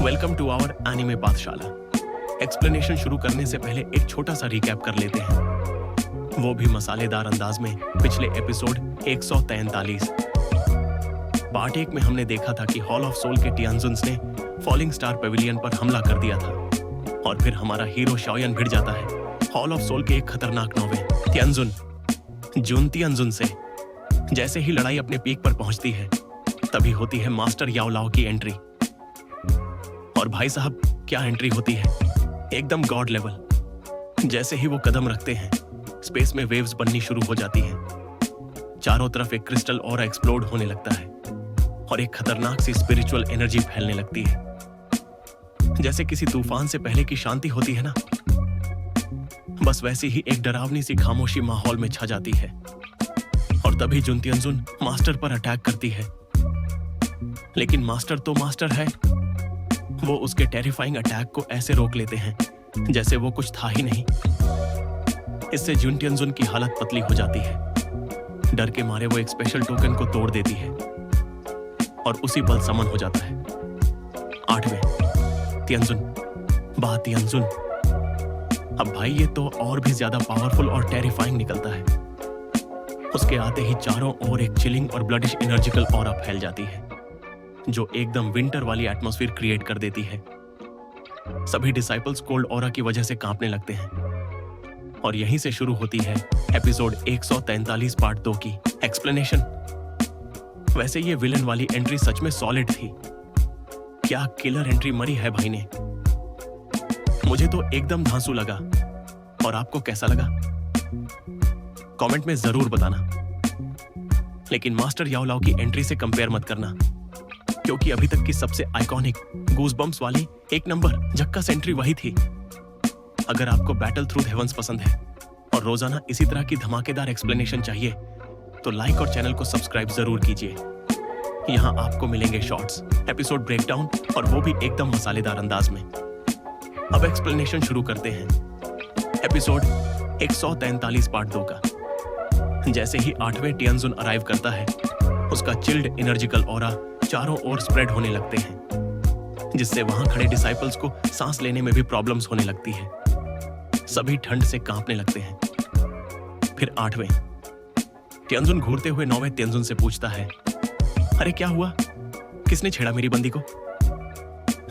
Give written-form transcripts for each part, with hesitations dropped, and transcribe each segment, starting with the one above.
Welcome to our anime पाठशाला। Explanation शुरू करने से पहले एक छोटा सा रिकैप कर लेते हैं, वो भी मसालेदार अंदाज में। पिछले एपिसोड 143 पार्ट 1 में हमने देखा था कि हॉल ऑफ सोल के टियानजुन्स ने फॉलिंग स्टार पेविलियन पर हमला कर दिया था और फिर हमारा हीरो शाओयन भिड़ जाता है हॉल ऑफ सोल के एक खतरनाक नौवे तियानजुन जुन तियानजुन से। जैसे ही लड़ाई अपने पीक पर पहुंचती है तभी होती है मास्टर याओ लाओ की एंट्री। और भाई साहब क्या एंट्री होती है, एकदम गॉड लेवल। जैसे ही वो कदम रखते हैं स्पेस में वेव्स बननी शुरू हो जाती हैं, चारों तरफ एक क्रिस्टल ऑरा एक्सप्लोड होने लगता है और एक खतरनाक सी स्पिरिचुअल एनर्जी फैलने लगती है। जैसे किसी तूफान से पहले की शांति होती है ना, बस वैसी ही एक डरावनी सी खामोशी माहौल में छा जाती है। और तभी जुन तियानजुन मास्टर पर अटैक करती है, लेकिन मास्टर तो मास्टर है, वो उसके टेरिफाइंग अटैक को ऐसे रोक लेते हैं जैसे वो कुछ था ही नहीं। इससे जुन तियानजुन की हालत पतली हो जाती है। डर के मारे वो एक स्पेशल टोकन को तोड़ देती है और उसी पल समन हो जाता है। 8वें तियानजुन बा तियानजुन। अब भाई ये तो और भी ज्यादा पावरफुल और टेरिफाइंग निकलता है। उसके आते ही चारों ओर एक चिलिंग और ब्लडिश एनर्जिकल ऑरा फैल जाती है जो एकदम विंटर वाली एटमॉस्फेयर क्रिएट कर देती है। सभी डिसाइपल्स कोल्ड ऑरा की वजह से कांपने लगते हैं और यहीं से शुरू होती है एपिसोड 143 पार्ट 2 की एक्सप्लेनेशन। वैसे ये विलन वाली एंट्री सच में सॉलिड थी। क्या किलर एंट्री मरी है भाई ने। मुझे तो एकदम धांसू लगा। और आपको कैसा लगा कमेंट में जरूर बताना। लेकिन मास्टर याओ लाओ की एंट्री से कंपेयर मत करना, क्योंकि अभी तक की सबसे आइकॉनिक गूज़बम्प्स वाली एक नंबर झक्कास एंट्री वही थी। अगर आपको बैटल थ्रू द हेवंस पसंद है और रोजाना इसी तरह की धमाकेदार एक्सप्लेनेशन चाहिए तो लाइक और चैनल को सब्सक्राइब जरूर कीजिए। यहाँ आपको मिलेंगे शॉर्ट्स, एपिसोड ब्रेकडाउन और वो भी एकदम मसालेदार अंदाज में। अब एक्सप्लेनेशन शुरू करते हैं एपिसोड 143 पार्ट 2 का। जैसे ही 8वें तियानजुन अराइव करता है उसका चिल्ड एनर्जिकल ऑरा चारों ओर स्प्रेड होने लगते हैं, जिससे वहां खड़े डिसाइपल्स को सांस लेने में भी प्रॉब्लम्स होने लगती है। सभी ठंड से कांपने लगते हैं। फिर 8वें तियानजुन घूरते हुए 9वें तियानजुन से पूछता है, अरे क्या हुआ, किसने छेड़ा मेरी बंदी को।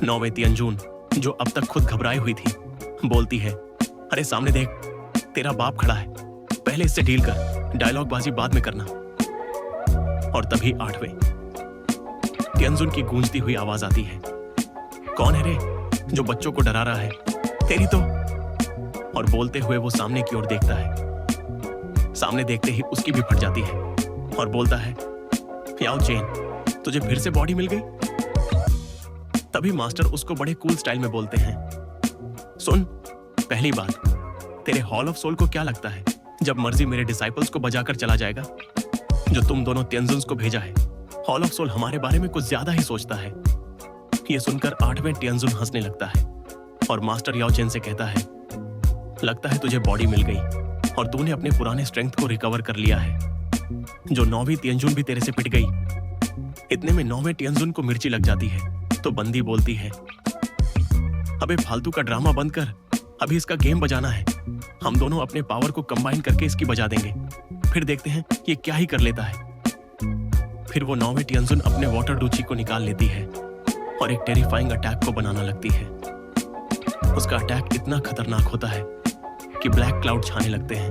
9वें तियानजुन जो अब तक खुद घबराई हुई थी बोलती है, अरे सामने देख, तेरा बाप खड़ा है, पहले इससे डील कर, डायलॉग बाजी बाद में करना। और तभी 8वें तियानजुन की गूंजती हुई आवाज आती है, कौन है रे जो बच्चों को डरा रहा है, तेरी तो। और बोलते हुए वो सामने की ओर देखता है। सामने देखते ही उसकी भी फट जाती है और बोलता है, याओ चेन, तुझे फिर से बॉडी मिल गई। तभी मास्टर उसको बड़े कूल स्टाइल में बोलते हैं, सुन, पहली बात, तेरे हॉल ऑफ सोल को क्या लगता है जब मर्जी मेरे डिसाइपल्स को बजाकर चला जाएगा। जो तुम दोनों तियानजुन्स को भेजा है, हॉल ऑफ सोल हमारे बारे में कुछ ज्यादा ही सोचता है। ये सुनकर 8वें तियानजुन हंसने लगता है और मास्टर याओ चेन से कहता है, लगता है तुझे बॉडी मिल गई और तूने अपने पुराने स्ट्रेंथ को रिकवर कर लिया है। जो 9वीं तियानजुन भी तेरे से पिट गई। इतने में 9वें तियानजुन को मिर्ची लग जाती है तो बंदी बोलती है, अबे फालतू का ड्रामा बंद कर, अभी इसका गेम बजाना है। हम दोनों अपने पावर को कंबाइन करके इसकी बजा देंगे, फिर देखते हैं ये क्या ही कर लेता है। फिर वो 9वें तियानजुन अपने वाटर डूची को निकाल लेती है और एक टेरिफाइंग अटैक को बनाना लगती है। उसका अटैक इतना खतरनाक होता है कि ब्लैक क्लाउड छाने लगते हैं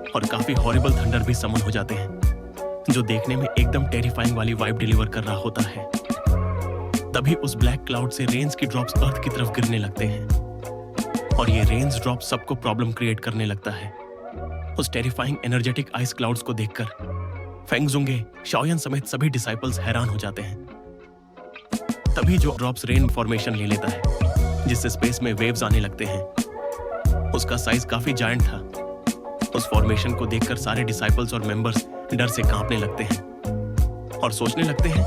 और काफी हॉरिबल थंडर भी समन हो जाते हैं, जो देखने में एकदम टेरिफाइंग वाली वाइब डिलीवर कर रहा होता है। तभी उस ब्लैक क्लाउड से रेन्स की ड्रॉप्स अर्थ की तरफ गिरने लगते हैं और ये रेन्स ड्रॉप सबको प्रॉब्लम क्रिएट करने लगता है। उस टेरिफाइंग एनर्जेटिक आइस क्लाउड्स को देखकर फेंगजुंगे, शाओयन समेत सभी डिसाइपल्स हैरान हो जाते हैं। तभी जो ड्रॉप्स रेन फॉर्मेशन ले लेता है, जिससे स्पेस में वेव्स आने लगते हैं। उसका साइज काफी जायंट था। उस फॉर्मेशन को देखकर सारे डिसाइपल्स और मेंबर्स डर से कांपने लगते हैं और सोचने लगते हैं,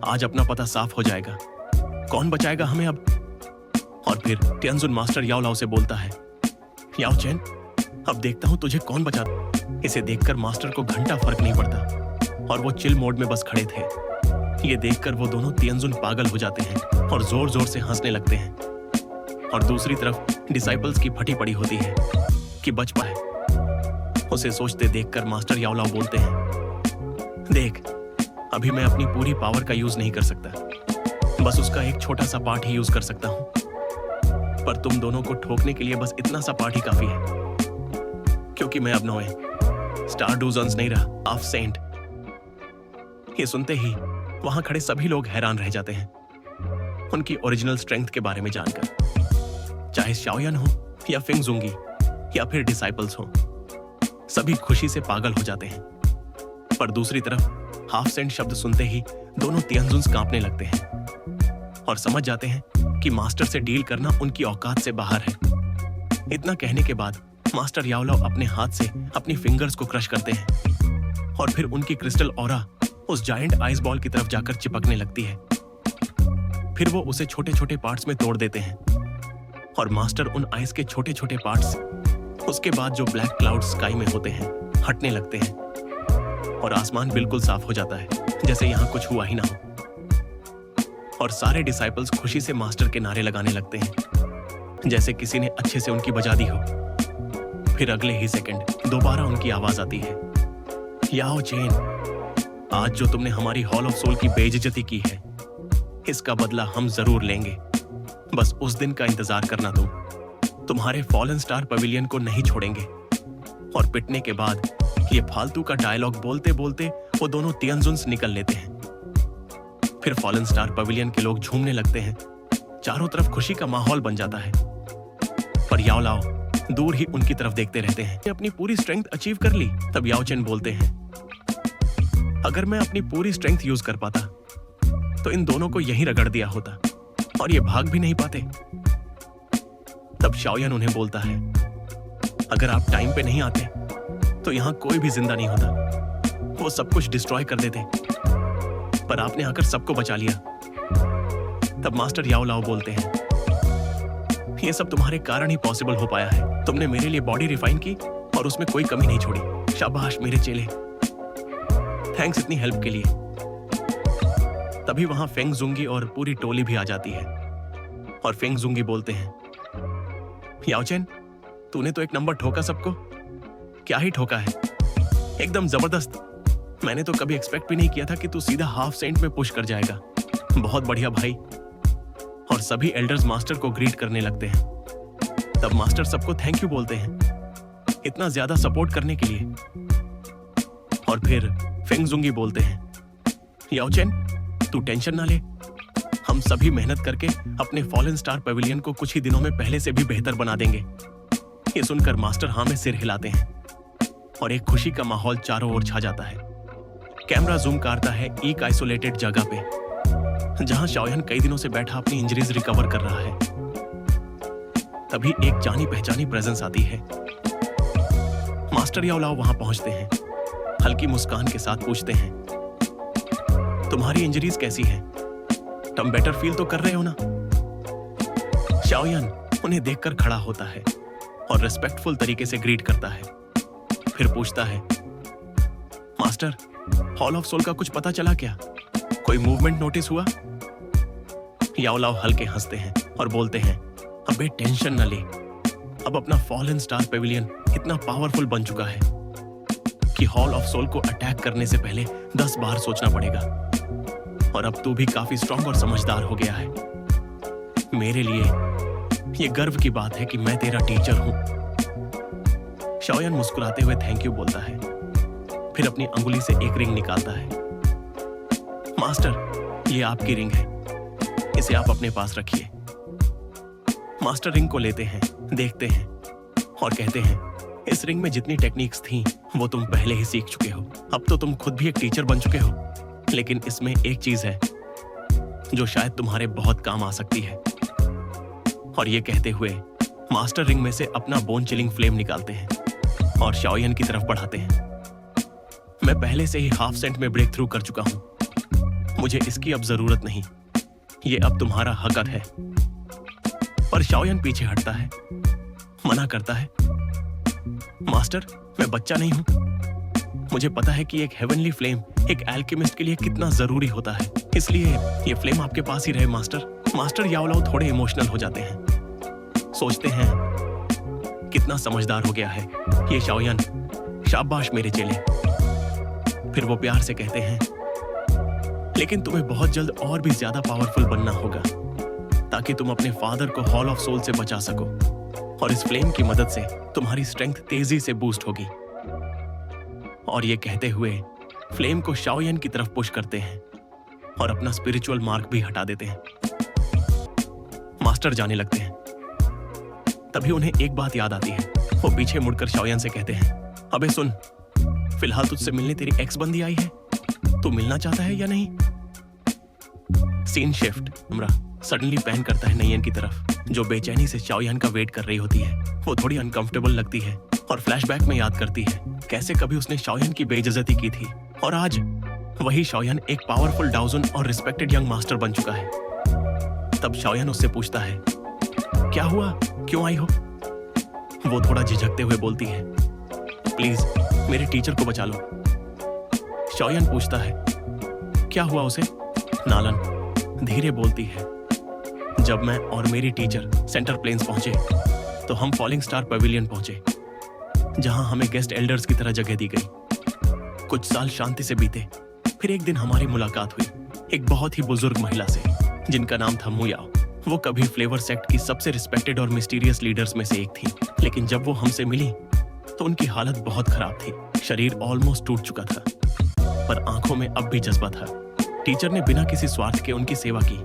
आज अपना पता साफ हो जाएगा, कौन बचाएगा हमें अब। और फिर तियानजुन मास्टर याओ लाओ से बोलता है, याओ चेन, अब देखता हूं तुझे कौन बचाता। इसे देखकर मास्टर को घंटा फर्क नहीं पड़ता और वो चिल मोड में बस खड़े थे। ये देखकर वो दोनों तियनजुन पागल हो जाते हैं और जोर जोर से हंसने लगते हैं। और दूसरी तरफ डिसाइपल्स की फटी पड़ी होती है कि बच पाए। उसे सोचते देखकर मास्टर याओलाओ बोलते हैं, देख, अभी मैं अपनी पूरी पावर का यूज नहीं कर सकता, बस उसका एक छोटा सा पार्ट ही यूज कर सकता हूं। पर तुम दोनों को ठोकने के लिए बस इतना सा पार्ट ही काफी है, क्योंकि मैं अब नोए स्टारडूजन्स नहीं रहा, हाफ सेंट। ये सुनते ही वहां खड़े सभी लोग हैरान रह जाते हैं उनकी ओरिजिनल स्ट्रेंथ के बारे में जानकर। चाहे शाओयान हो या फिंगजुंगी या फिर डिसाइपल्स हो, सभी खुशी से पागल हो जाते हैं। पर दूसरी तरफ हाफ सेंट शब्द सुनते ही दोनों तियनजुन्स कांपने लगते हैं और समझ जाते हैं कि मास्टर से डील करना उनकी औकात से बाहर है। इतना कहने के बाद मास्टर याओलाओ अपने हाथ से अपनी फिंगर्स को क्रश करते हैं और फिर उनकी क्रिस्टल ऑरा उस जायंट आइस बॉल की तरफ जाकर चिपकने लगती है। फिर वो उसे छोटे छोटे पार्ट्स में तोड़ देते हैं और मास्टर उन आइस के छोटे छोटे पार्ट्स उसके बाद जो ब्लैक क्लाउड स्काई में होते हैं हटने लगते हैं और आसमान बिल्कुल साफ हो जाता है, जैसे यहां कुछ हुआ ही ना हो। और सारे डिसाइपल्स खुशी से मास्टर के नारे लगाने लगते हैं, जैसे किसी ने अच्छे से उनकी बजा दी हो। फिर अगले ही सेकंड दोबारा उनकी आवाज आती है, याओ चेन, आज जो तुमने हमारी हॉल ऑफ सोल की बेइज्जती की है, इसका बदला हम जरूर लेंगे। बस उस दिन का इंतजार करना। तुम्हारे फॉलन स्टार पवेलियन को नहीं छोड़ेंगे। और पिटने के बाद ये फालतू का डायलॉग बोलते बोलते वो दोनों तियनजुन्स निकल लेते हैं। फिर फॉलन स्टार पवेलियन के लोग झूमने लगते हैं, चारों तरफ खुशी का माहौल बन जाता है। पर याओलाओ दूर ही उनकी तरफ देखते रहते हैं। अपनी पूरी स्ट्रेंथ अचीव कर ली। तब याओ चेन बोलते हैं, अगर मैं अपनी पूरी स्ट्रेंथ यूज कर पाता तो इन दोनों को यहीं रगड़ दिया होता और ये भाग भी नहीं पाते। तब शाओयान उन्हें बोलता है, अगर आप टाइम पे नहीं आते तो यहां कोई भी जिंदा नहीं होता, वो सब कुछ डिस्ट्रॉय कर देते, पर आपने आकर सबको बचा लिया। तब मास्टर याओलाओ बोलते हैं, ये सब तुम्हारे कारण ही पॉसिबल हो पाया है। तुमने मेरे लिए बॉडी रिफाइन की और उसमें कोई कमी नहीं छोड़ी। शाबाश मेरे चेले, थैंक्स इतनी हेल्प के लिए। तभी वहां फेंगजुंगी और पूरी टोली भी आ जाती है और फेंगजुंगी बोलते हैं, याओ चेन, तूने तो एक नंबर ठोका सबको। क्या ही ठोका है, एकदम जबरदस्त। मैंने तो कभी एक्सपेक्ट भी नहीं किया था कि तू सीधा हाफ सेंट में पुश कर जाएगा। बहुत बढ़िया भाई। और सभी एल्डर्स मास्टर को ग्रीट करने लगते हैं। तब मास्टर सबको थैंक यू बोलते हैं इतना ज्यादा सपोर्ट करने के लिए। और फिर फेंगजुंगी बोलते हैं, याओ चेन, तू टेंशन ना ले, हम सभी मेहनत करके अपने फॉलन स्टार पवेलियन को कुछ ही दिनों में पहले से भी बेहतर बना देंगे। ये सुनकर मास्टर हाँ में सिर हिलाते हैं और एक खुशी का माहौल चारों ओर छा जाता है। कैमरा जूम करता है एक आइसोलेटेड जगह पे, जहां शाओयान कई दिनों से बैठा अपनी इंजरीज रिकवर कर रहा है। तभी एक जानी पहचानी प्रेजेंस आती है। मास्टर याओलाओ वहां पहुंचते हैं, हल्की मुस्कान के साथ पूछते हैं, तुम्हारी इंजरीज कैसी है? तुम बेटर फील तो कर रहे हो ना? शाओयान उन्हें देखकर खड़ा होता है और रिस्पेक्टफुल तरीके से ग्रीट करता है। फिर पूछता है, मास्टर, हॉल ऑफ सोल का कुछ पता चला क्या? कोई मूवमेंट नोटिस हुआ? याओलाओ हल्के हंसते हैं और बोलते हैं, अबे टेंशन न ले, अब अपना फॉलन स्टार पेविलियन इतना पावरफुल बन चुका है कि हॉल ऑफ सोल को अटैक करने से पहले 10 बार सोचना पड़ेगा। और अब तू भी काफी स्ट्रांग और समझदार हो गया है। मेरे लिए ये गर्व की बात है कि मैं तेरा टीचर हूं। शाओयान मुस्कुराते हुए थैंक यू बोलता है, फिर अपनी अंगुली से एक रिंग निकालता है। मास्टर, ये आपकी रिंग है, इसे आप अपने पास रखिए। मास्टर रिंग को लेते हैं, देखते हैं और कहते हैं, इस रिंग में जितनी टेक्निक्स थी वो तुम पहले ही सीख चुके हो। अब तो तुम खुद भी एक टीचर बन चुके हो, लेकिन इसमें एक चीज है जो शायद तुम्हारे बहुत काम आ सकती है। और ये कहते हुए मास्टर रिंग में से अपना बोन चिलिंग फ्लेम निकालते हैं और शाओयान की तरफ बढ़ाते हैं। मैं पहले से ही हाफ सेंट में ब्रेक थ्रू कर चुका हूं, मुझे इसकी अब जरूरत नहीं, ये अब तुम्हारा हक है। पर शाओयान पीछे हटता है, मना करता है, मास्टर, मैं बच्चा नहीं हूं, मुझे पता है कि एक हेवनली फ्लेम एक एल्केमिस्ट के लिए कितना जरूरी होता है, इसलिए ये फ्लेम आपके पास ही रहे मास्टर याओलाओ थोड़े इमोशनल हो जाते हैं। सोचते हैं कितना समझदार हो गया है ये शाओयान, शाबाश मेरे चेले। फिर वो प्यार से कहते हैं लेकिन तुम्हें बहुत जल्द और भी ज्यादा पावरफुल बनना होगा ताकि तुम अपने फादर को हॉल ऑफ सोल से बचा सको, और इस फ्लेम की मदद से तुम्हारी स्ट्रेंथ तेजी से बूस्ट होगी। और ये कहते हुए फ्लेम को शाओयान की तरफ पुश करते हैं और अपना स्पिरिचुअल मार्क भी हटा देते हैं। मास्टर जाने लगते हैं, तभी उन्हें एक बात याद आती है। वो पीछे मुड़कर शाओयान से कहते हैं, अबे सुन, फिलहाल तुझसे मिलने तेरी एक्स बंदी आई है, तू मिलना चाहता है या नहीं? सीन शिफ्ट, हमरा सडनली पैन करता है नयन की तरफ, जो बेचैनी से शाओयान का वेट कर रही होती है। वो थोड़ी अनकंफर्टेबल लगती है और फ्लैशबैक में याद करती है कैसे कभी उसने शाओयान की बेइज्जती की थी, और आज वही शाओयान एक पावरफुल डाउजन और रिस्पेक्टेड यंग मास्टर बन चुका है। तब शाओयान उससे पूछता है, क्या हुआ, क्यों आई हो? वो थोड़ा झिझकते हुए बोलती है, प्लीज मेरे टीचर को बचा लो। शाओयान पूछता है, क्या हुआ उसे? नालन धीरे बोलती है, जब मैं और मेरी टीचर सेंटर प्लेन्स पहुंचे तो हम फॉलिंग स्टार पवेलियन पहुंचे, जहां हमें गेस्ट एल्डर्स की तरह जगह दी गई। कुछ साल शांति से बीते, फिर एक दिन हमारी मुलाकात हुई एक बहुत ही बुजुर्ग महिला से जिनका नाम था मुयाओ। वो कभी फ्लेवर सेक्ट की सबसे रिस्पेक्टेड और मिस्टीरियस लीडर्स में से एक थी, लेकिन जब वो हमसे मिली तो उनकी हालत बहुत खराब थी। शरीर ऑलमोस्ट टूट चुका था, पर आंखों में अब भी जज्बा था। टीचर ने बिना किसी स्वार्थ के उनकी सेवा की,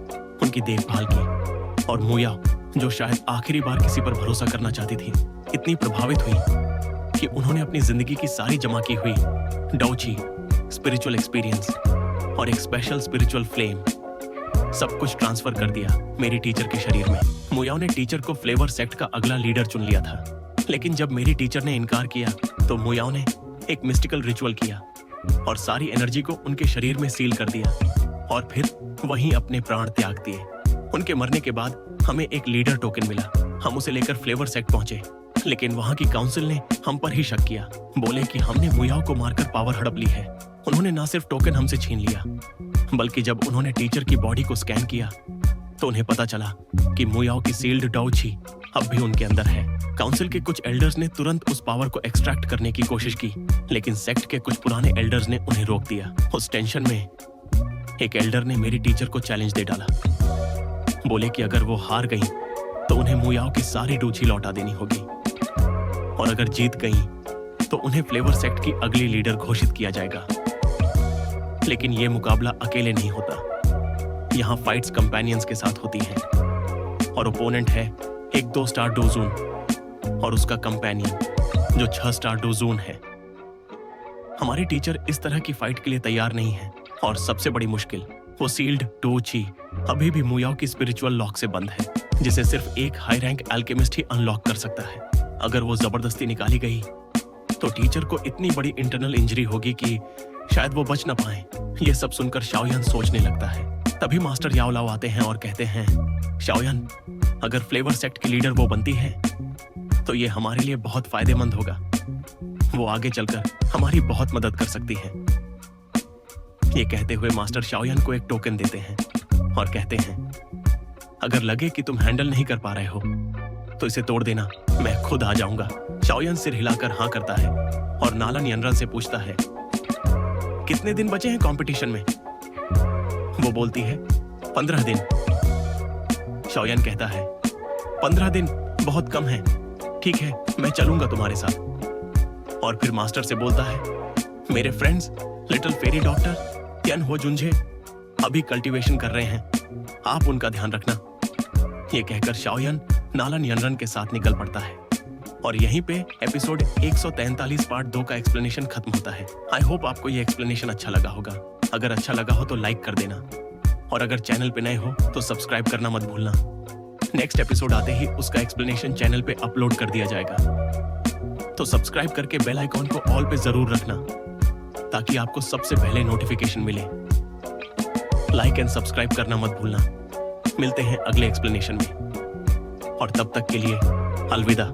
उनकी देखभाल की, और मुयाओ, जो शायद आखिरी बार किसी पर भरोसा करना चाहती थी, इतनी प्रभावित हुई कि उन्होंने अपनी जिंदगी की सारी जमा की हुई डाउची, स्पिरिचुअल एक्सपीरियंस और एक स्पेशल स्पिरिचुअल फ्लेम सब कुछ ट्रांसफर कर दिया मेरी टीचर के शरीर में। मुयाओ ने टीचर को फ्लेवर सेक्ट का अगला लीडर चुन लिया था, लेकिन जब मेरी टीचर ने इनकार किया तो मुयाओ ने एक मिस्टिकल रिचुअल किया और सारी एनर्जी को उनके शरीर में सील कर दिया, और फिर वहीं अपने प्राण त्याग दिए। उनके मरने के बाद हमें एक लीडर टोकन मिला। हम उसे लेकर फ्लेवर सेक्ट पहुंचे, लेकिन वहां की काउंसिल ने हम पर ही शक किया। बोले कि हमने मुयाओ को मारकर पावर हड़प ली है। उन्होंने ना सिर्फ टोकन हमसे छीन लिया, बल्कि जब उन्होंने टीचर की बॉडी को स्कैन किया तो उन्हें पता चला कि मुयाओ की सील्ड डाउची अब भी उनके अंदर है। काउंसिल के कुछ एल्डर्स ने तुरंत उस पावर को एक्सट्रैक्ट करने की कोशिश की, लेकिन सेक्ट के कुछ पुराने एल्डर्स ने उन्हें रोक दिया। उस टेंशन में एक एल्डर ने मेरी टीचर को चैलेंज दे डाला। बोले कि अगर वो हार गई तो उन्हें मुयाओ की सारी डूची लौटा देनी होगी, और अगर जीत गई तो उन्हें फ्लेवर सेक्ट की अगली लीडर घोषित किया जाएगा। लेकिन ये मुकाबला अकेले नहीं होता, यहाँ फाइट्स कंपेनियंस के साथ होती हैं, और ओपोनेंट है एक 2 स्टार डोजून और उसका कंपेनियन जो 6 स्टार डोजून है। हमारी टीचर इस तरह की फाइट के लिए तैयार नहीं है, और सबसे बड़ी मुश्किल, वो सील्ड डोची अभी भी मुयाओ की स्पिरिचुअल लॉक से बंद है, जिसे सिर्फ एक हाई रैंक एल्केमिस्ट ही अनलॉक कर सकता है। अगर वो जबरदस्ती निकाली गई तो टीचर को इतनी बड़ी इंटरनल इंजरी होगी कि शायद वो बच ना पाए। ये सब सुनकर शाओयान सोचने लगता है। तभी मास्टर याओलाओ आते हैं और कहते हैं, शाओयान, अगर फ्लेवर सेक्ट की लीडर वो बनती है तो ये हमारे लिए बहुत फायदेमंद होगा। वो आगे चलकर हमारी बहुत मदद कर सकती है। ये कहते हुए मास्टर शाओयान को एक टोकन देते हैं और कहते हैं, अगर लगे कि तुम हैंडल नहीं कर पा रहे हो तो इसे तोड़ देना, मैं खुद आ जाऊंगा। शाओयान सिर हिलाकर हाँ करता है और नालन यनरन से पूछता है, कितने दिन बचे हैं कंपटीशन में? वो बोलती है, 15 दिन। शाओयान कहता है, 15 दिन बहुत कम है, ठीक है मैं चलूंगा तुम्हारे साथ। और फिर मास्टर से बोलता है, मेरे फ्रेंड्स लिटिल फेरी डॉक्टर यन हो जुंझे अभी कल्टीवेशन कर रहे हैं, आप उनका ध्यान रखना। ये कहकर शाओयान नालन यनरन के साथ निकल पड़ता है, और यहीं पे एपिसोड 143 पार्ट 2 का एक्सप्लेनेशन खत्म होता है। आई होप आपको ये एक्सप्लेनेशन अच्छा लगा होगा। अगर अच्छा लगा हो तो लाइक कर देना, और अगर चैनल पे नए हो तो सब्सक्राइब करना मत भूलना। नेक्स्ट एपिसोड आते ही उसका एक्सप्लेनेशन चैनल पे अपलोड कर दिया जाएगा, तो सब्सक्राइब करके बेल आइकॉन को ऑल पे जरूर रखना ताकि आपको सबसे पहले नोटिफिकेशन मिले। लाइक एंड सब्सक्राइब करना मत भूलना। मिलते हैं अगले एक्सप्लेनेशन में, और तब तक के लिए अलविदा।